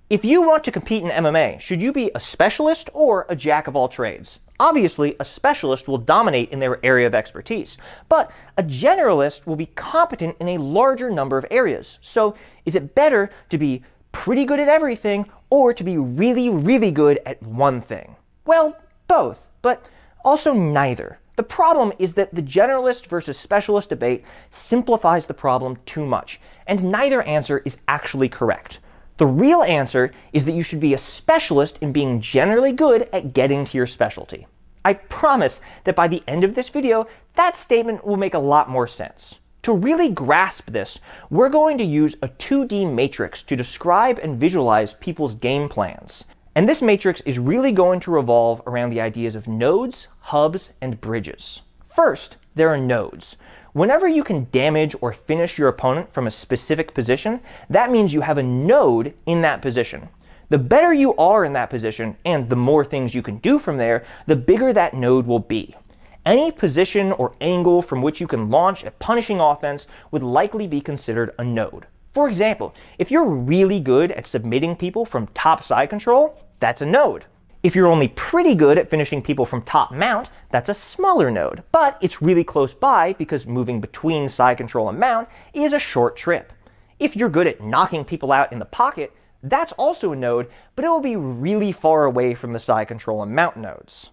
If you want to compete in MMA, should you be a specialist or a jack of all trades? Obviously, a specialist will dominate in their area of expertise, but a generalist will be competent in a larger number of areas. So is it better to be pretty good at everything or to be really, really good at one thing? Well, both, but also neither. The problem is that the generalist versus specialist debate simplifies the problem too much, and neither answer is actually correct. The real answer is that you should be a specialist in being generally good at getting to your specialty. I promise that by the end of this video, that statement will make a lot more sense. To really grasp this, we're going to use a 2D matrix to describe and visualize people's game plans. And this matrix is really going to revolve around the ideas of nodes, hubs, and bridges. First, there are nodes. Whenever you can damage or finish your opponent from a specific position, that means you have a node in that position. The better you are in that position, and the more things you can do from there, the bigger that node will be. Any position or angle from which you can launch a punishing offense would likely be considered a node. For example, if you're really good at submitting people from top side control, that's a node. If you're only pretty good at finishing people from top mount, that's a smaller node, but it's really close by because moving between side control and mount is a short trip. If you're good at knocking people out in the pocket, that's also a node, but it will be really far away from the side control and mount nodes.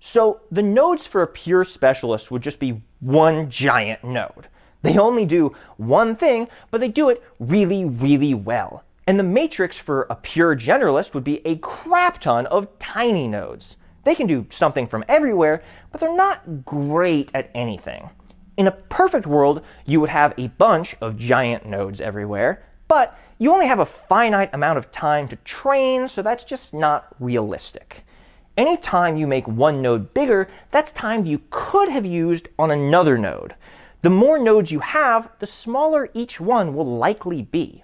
So the nodes for a pure specialist would just be one giant node. They only do one thing, but they do it really, really well. And the matrix for a pure generalist would be a crap ton of tiny nodes. They can do something from everywhere, but they're not great at anything. In a perfect world, you would have a bunch of giant nodes everywhere, but you only have a finite amount of time to train, so that's just not realistic. Anytime you make one node bigger, that's time you could have used on another node. The more nodes you have, the smaller each one will likely be.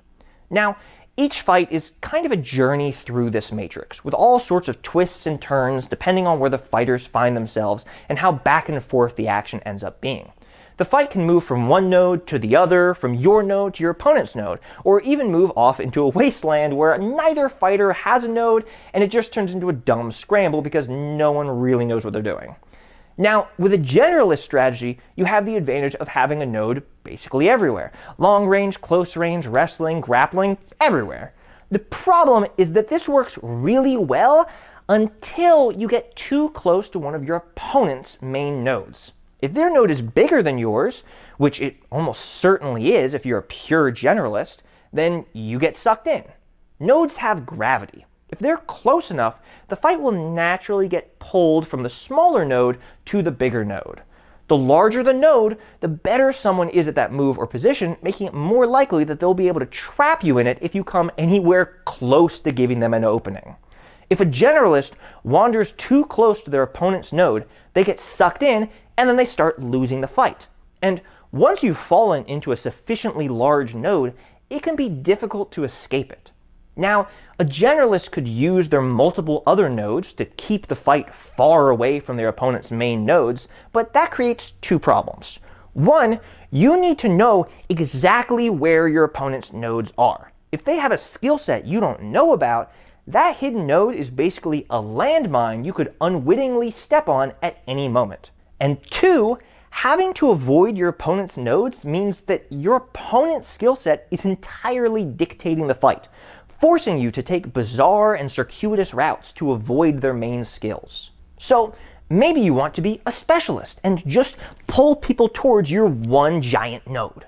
Now, each fight is kind of a journey through this matrix, with all sorts of twists and turns depending on where the fighters find themselves and how back and forth the action ends up being. The fight can move from one node to the other, from your node to your opponent's node, or even move off into a wasteland where neither fighter has a node and it just turns into a dumb scramble because no one really knows what they're doing. Now, with a generalist strategy, you have the advantage of having a node basically everywhere. Long range, close range, wrestling, grappling, everywhere. The problem is that this works really well until you get too close to one of your opponent's main nodes. If their node is bigger than yours, which it almost certainly is if you're a pure generalist, then you get sucked in. Nodes have gravity. If they're close enough, the fight will naturally get pulled from the smaller node to the bigger node. The larger the node, the better someone is at that move or position, making it more likely that they'll be able to trap you in it if you come anywhere close to giving them an opening. If a generalist wanders too close to their opponent's node, they get sucked in and then they start losing the fight. And once you've fallen into a sufficiently large node, it can be difficult to escape it. Now, a generalist could use their multiple other nodes to keep the fight far away from their opponent's main nodes, but that creates two problems. One, you need to know exactly where your opponent's nodes are. If they have a skill set you don't know about, that hidden node is basically a landmine you could unwittingly step on at any moment. And two, having to avoid your opponent's nodes means that your opponent's skill set is entirely dictating the fight, forcing you to take bizarre and circuitous routes to avoid their main skills. So maybe you want to be a specialist and just pull people towards your one giant node.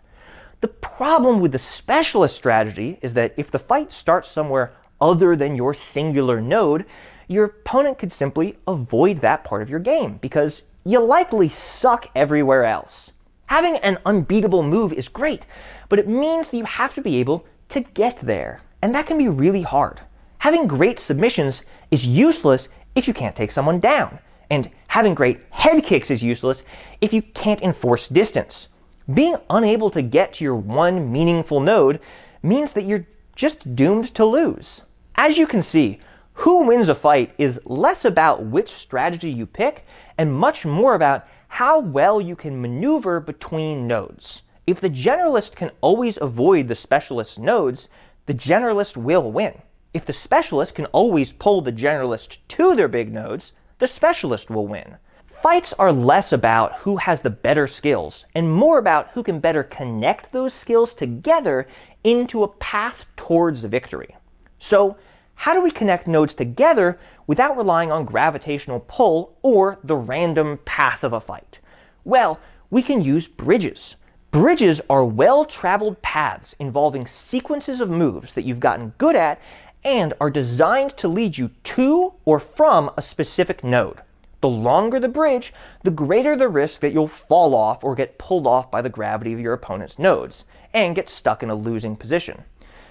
The problem with the specialist strategy is that if the fight starts somewhere other than your singular node, your opponent could simply avoid that part of your game because you likely suck everywhere else. Having an unbeatable move is great, but it means that you have to be able to get there. And that can be really hard. Having great submissions is useless if you can't take someone down. And having great head kicks is useless if you can't enforce distance. Being unable to get to your one meaningful node means that you're just doomed to lose. As you can see, who wins a fight is less about which strategy you pick and much more about how well you can maneuver between nodes. If the generalist can always avoid the specialist's nodes, the generalist will win. If the specialist can always pull the generalist to their big nodes, the specialist will win. Fights are less about who has the better skills and more about who can better connect those skills together into a path towards victory. So, how do we connect nodes together without relying on gravitational pull or the random path of a fight? Well, we can use bridges. Bridges are well-traveled paths involving sequences of moves that you've gotten good at and are designed to lead you to or from a specific node. The longer the bridge, the greater the risk that you'll fall off or get pulled off by the gravity of your opponent's nodes and get stuck in a losing position.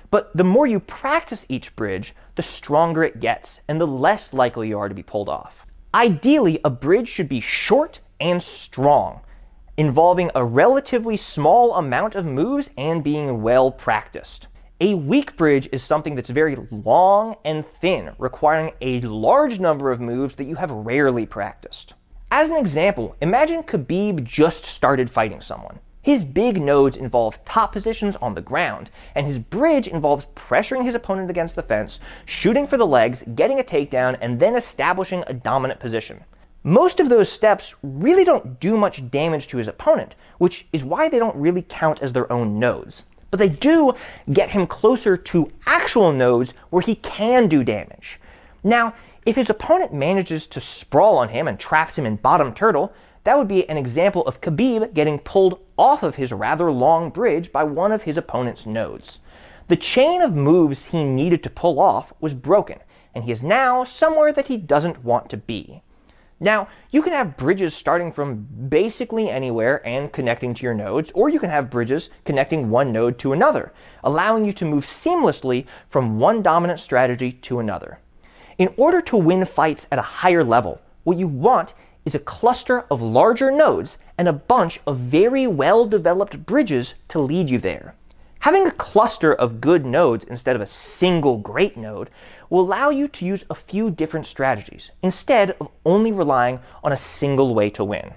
But the more you practice each bridge, the stronger it gets and the less likely you are to be pulled off. Ideally, a bridge should be short and strong, involving a relatively small amount of moves and being well practiced. A weak bridge is something that's very long and thin, requiring a large number of moves that you have rarely practiced. As an example, imagine Khabib just started fighting someone. His big nodes involve top positions on the ground, and his bridge involves pressuring his opponent against the fence, shooting for the legs, getting a takedown, and then establishing a dominant position. Most of those steps really don't do much damage to his opponent, which is why they don't really count as their own nodes. But they do get him closer to actual nodes where he can do damage. Now, if his opponent manages to sprawl on him and traps him in bottom turtle, that would be an example of Khabib getting pulled off of his rather long bridge by one of his opponent's nodes. The chain of moves he needed to pull off was broken, and he is now somewhere that he doesn't want to be. Now, you can have bridges starting from basically anywhere and connecting to your nodes, or you can have bridges connecting one node to another, allowing you to move seamlessly from one dominant strategy to another. In order to win fights at a higher level, what you want is a cluster of larger nodes and a bunch of very well-developed bridges to lead you there. Having a cluster of good nodes instead of a single great node will allow you to use a few different strategies instead of only relying on a single way to win.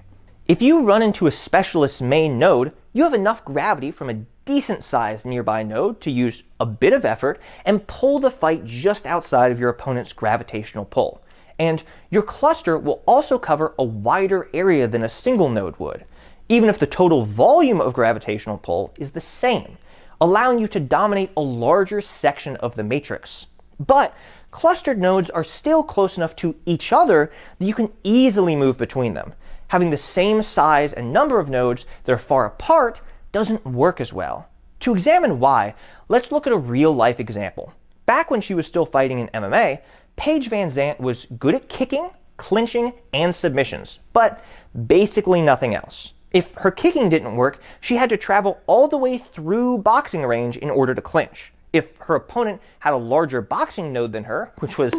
If you run into a specialist's main node, you have enough gravity from a decent-sized nearby node to use a bit of effort and pull the fight just outside of your opponent's gravitational pull. And your cluster will also cover a wider area than a single node would, even if the total volume of gravitational pull is the same, allowing you to dominate a larger section of the matrix. But clustered nodes are still close enough to each other that you can easily move between them. Having the same size and number of nodes that are far apart doesn't work as well. To examine why, let's look at a real-life example. Back when she was still fighting in MMA, Paige VanZant was good at kicking, clinching, and submissions, but basically nothing else. If her kicking didn't work, she had to travel all the way through boxing range in order to clinch. If her opponent had a larger boxing node than her, which was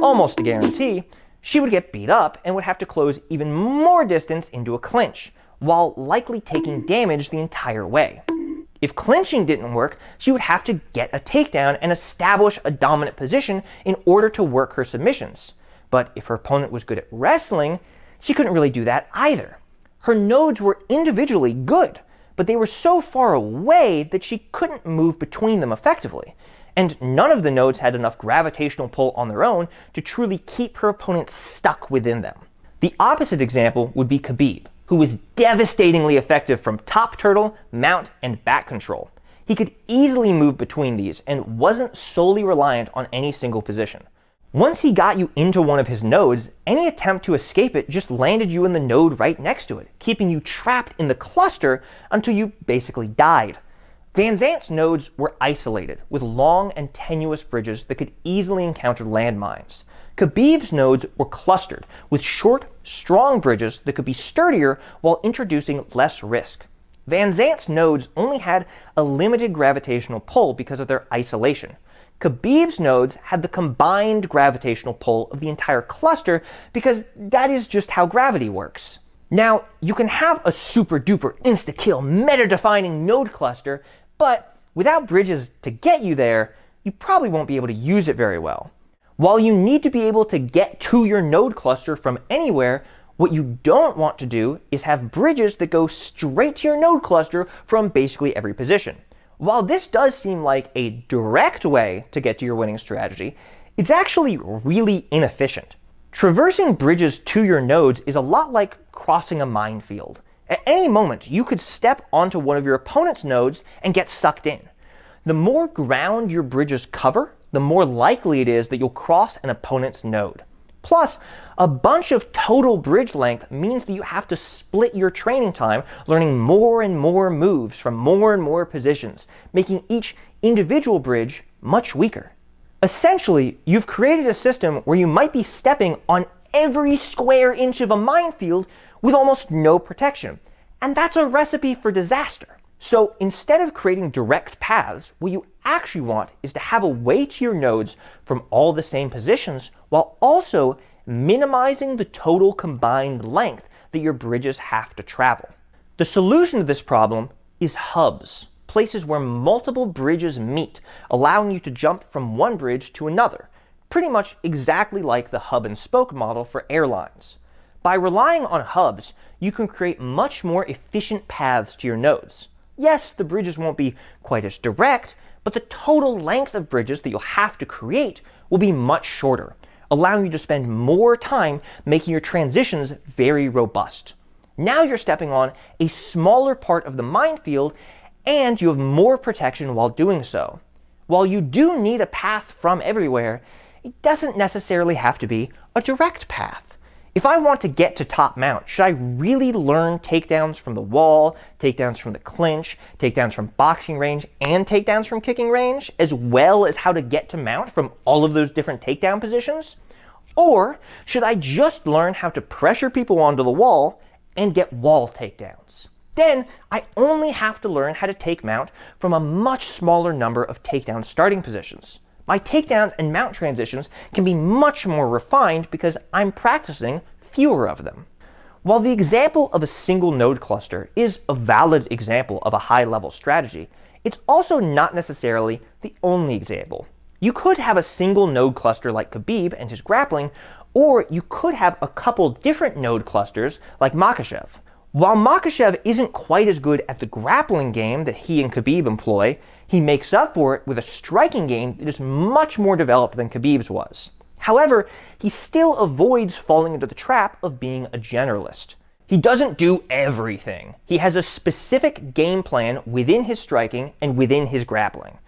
almost a guarantee, she would get beat up and would have to close even more distance into a clinch, while likely taking damage the entire way. If clinching didn't work, she would have to get a takedown and establish a dominant position in order to work her submissions. But if her opponent was good at wrestling, she couldn't really do that either. Her nodes were individually good, but they were so far away that she couldn't move between them effectively. And none of the nodes had enough gravitational pull on their own to truly keep her opponent stuck within them. The opposite example would be Khabib, who was devastatingly effective from top turtle, mount, and back control. He could easily move between these and wasn't solely reliant on any single position. Once he got you into one of his nodes, any attempt to escape it just landed you in the node right next to it, keeping you trapped in the cluster until you basically died. VanZant's nodes were isolated, with long and tenuous bridges that could easily encounter landmines. Khabib's nodes were clustered, with short, strong bridges that could be sturdier while introducing less risk. VanZant's nodes only had a limited gravitational pull because of their isolation. Khabib's nodes had the combined gravitational pull of the entire cluster because that is just how gravity works. Now, you can have a super-duper insta-kill, meta-defining node cluster, but without bridges to get you there, you probably won't be able to use it very well. While you need to be able to get to your node cluster from anywhere, what you don't want to do is have bridges that go straight to your node cluster from basically every position. While this does seem like a direct way to get to your winning strategy, it's actually really inefficient. Traversing bridges to your nodes is a lot like crossing a minefield. At any moment, you could step onto one of your opponent's nodes and get sucked in. The more ground your bridges cover, the more likely it is that you'll cross an opponent's node. Plus, a bunch of total bridge length means that you have to split your training time learning more and more moves from more and more positions, making each individual bridge much weaker. Essentially, you've created a system where you might be stepping on every square inch of a minefield with almost no protection, and that's a recipe for disaster. So instead of creating direct paths, what you actually want is to have a way to your nodes from all the same positions while also minimizing the total combined length that your bridges have to travel. The solution to this problem is hubs, places where multiple bridges meet, allowing you to jump from one bridge to another, pretty much exactly like the hub and spoke model for airlines. By relying on hubs, you can create much more efficient paths to your nodes. Yes, the bridges won't be quite as direct, but the total length of bridges that you'll have to create will be much shorter, allowing you to spend more time making your transitions very robust. Now you're stepping on a smaller part of the minefield, and you have more protection while doing so. While you do need a path from everywhere, it doesn't necessarily have to be a direct path. If I want to get to top mount, should I really learn takedowns from the wall, takedowns from the clinch, takedowns from boxing range, and takedowns from kicking range, as well as how to get to mount from all of those different takedown positions? Or should I just learn how to pressure people onto the wall and get wall takedowns? Then I only have to learn how to take mount from a much smaller number of takedown starting positions. My takedown and mount transitions can be much more refined because I'm practicing fewer of them. While the example of a single node cluster is a valid example of a high-level strategy, it's also not necessarily the only example. You could have a single node cluster like Khabib and his grappling, or you could have a couple different node clusters like Makhachev. While Makhachev isn't quite as good at the grappling game that he and Khabib employ, he makes up for it with a striking game that is much more developed than Khabib's was. However, he still avoids falling into the trap of being a generalist. He doesn't do everything. He has a specific game plan within his striking and within his grappling.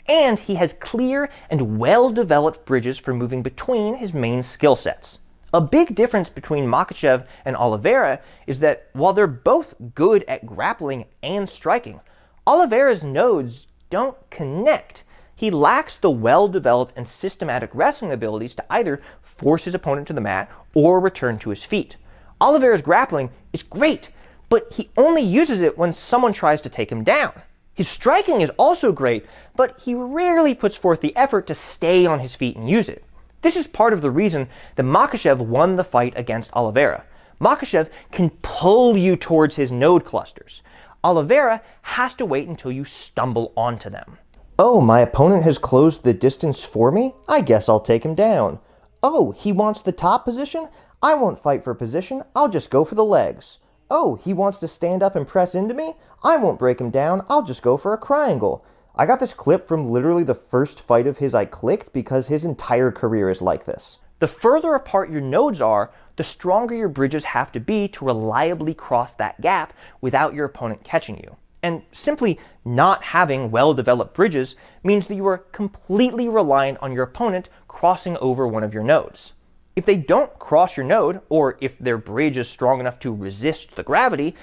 And he has clear and well-developed bridges for moving between his main skill sets. A big difference between Makhachev and Oliveira is that while they're both good at grappling and striking, Oliveira's nodes don't connect. He lacks the well-developed and systematic wrestling abilities to either force his opponent to the mat or return to his feet. Oliveira's grappling is great, but he only uses it when someone tries to take him down. His striking is also great, but he rarely puts forth the effort to stay on his feet and use it. This is part of the reason that Makhachev won the fight against Oliveira. Makhachev can pull you towards his node clusters. Oliveira has to wait until you stumble onto them. Oh, my opponent has closed the distance for me? I guess I'll take him down. Oh, he wants the top position? I won't fight for position, I'll just go for the legs. Oh, he wants to stand up and press into me? I won't break him down, I'll just go for a triangle. I got this clip from literally the first fight of his I clicked because his entire career is like this. The further apart your nodes are, the stronger your bridges have to be to reliably cross that gap without your opponent catching you. And simply not having well-developed bridges means that you are completely reliant on your opponent crossing over one of your nodes. If they don't cross your node, or if their bridge is strong enough to resist the gravity,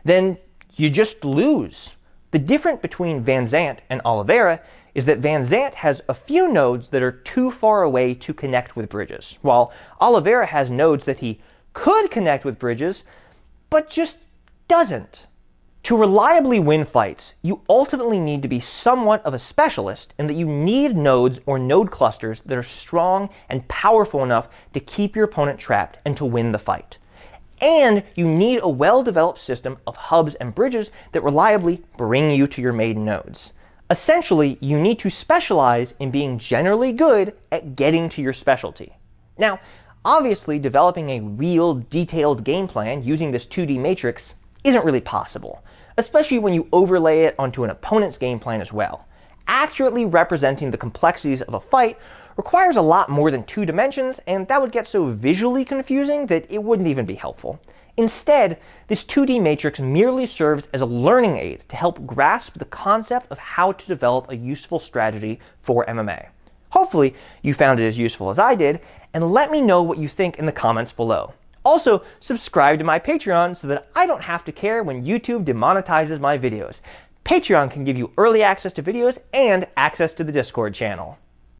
then you just lose. The difference between Van Zandt and Oliveira is that Van Zandt has a few nodes that are too far away to connect with bridges, while Oliveira has nodes that he could connect with bridges, but just doesn't. To reliably win fights, you ultimately need to be somewhat of a specialist in that you need nodes or node clusters that are strong and powerful enough to keep your opponent trapped and to win the fight. And you need a well-developed system of hubs and bridges that reliably bring you to your main nodes. Essentially, you need to specialize in being generally good at getting to your specialty. Now, obviously, developing a real detailed game plan using this 2D matrix isn't really possible, especially when you overlay it onto an opponent's game plan as well. Accurately representing the complexities of a fight requires a lot more than 2 dimensions, and that would get so visually confusing that it wouldn't even be helpful. Instead, this 2D matrix merely serves as a learning aid to help grasp the concept of how to develop a useful strategy for MMA. Hopefully, you found it as useful as I did, and let me know what you think in the comments below. Also, subscribe to my Patreon so that I don't have to care when YouTube demonetizes my videos. Patreon can give you early access to videos and access to the Discord channel.